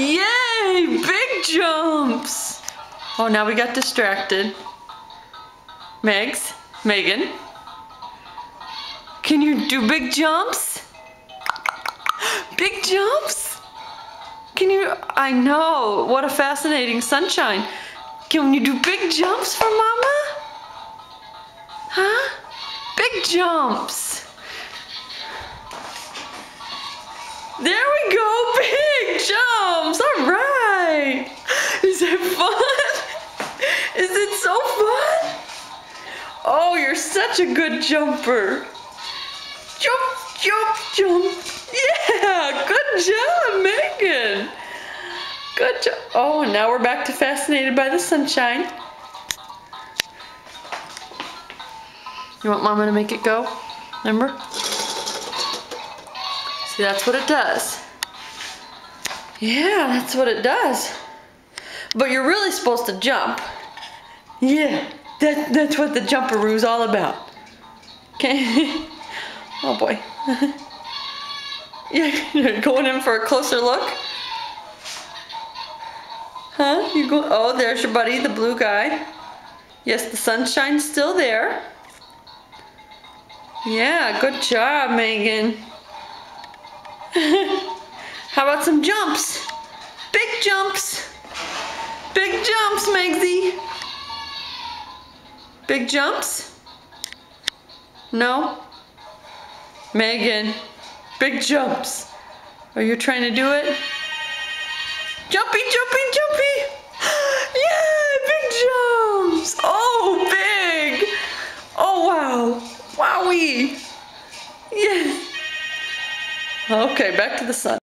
Yay! Big jumps! Oh, now we got distracted. Megan, can you do big jumps? Big jumps? Can you? I know, what a fascinating sunshine. Can you do big jumps for Mama? Huh? Big jumps. There we go, big jumps. All right. Is it fun? Is it so fun? Oh, you're such a good jumper. Jump, jump, jump. Yeah, good job, Megan. Good job. Oh, and now we're back to fascinated by the sunshine. You want Mama to make it go? Remember? See, that's what it does. Yeah, that's what it does. But you're really supposed to jump. Yeah, that's what the jumperoo's all about. Okay. Oh boy. You're going in for a closer look? Huh? You go? Oh, there's your buddy, the blue guy. Yes, the sunshine's still there. Yeah, good job, Megan. How about some jumps? Big jumps. Big jumps, Megsy. Big jumps? No? Megan, big jumps. Are you trying to do it? Jumpy, jumpy, jumpy. Yeah, big jumps. Oh, big. Oh, wow. Wowie. Yes. Okay, back to the sun.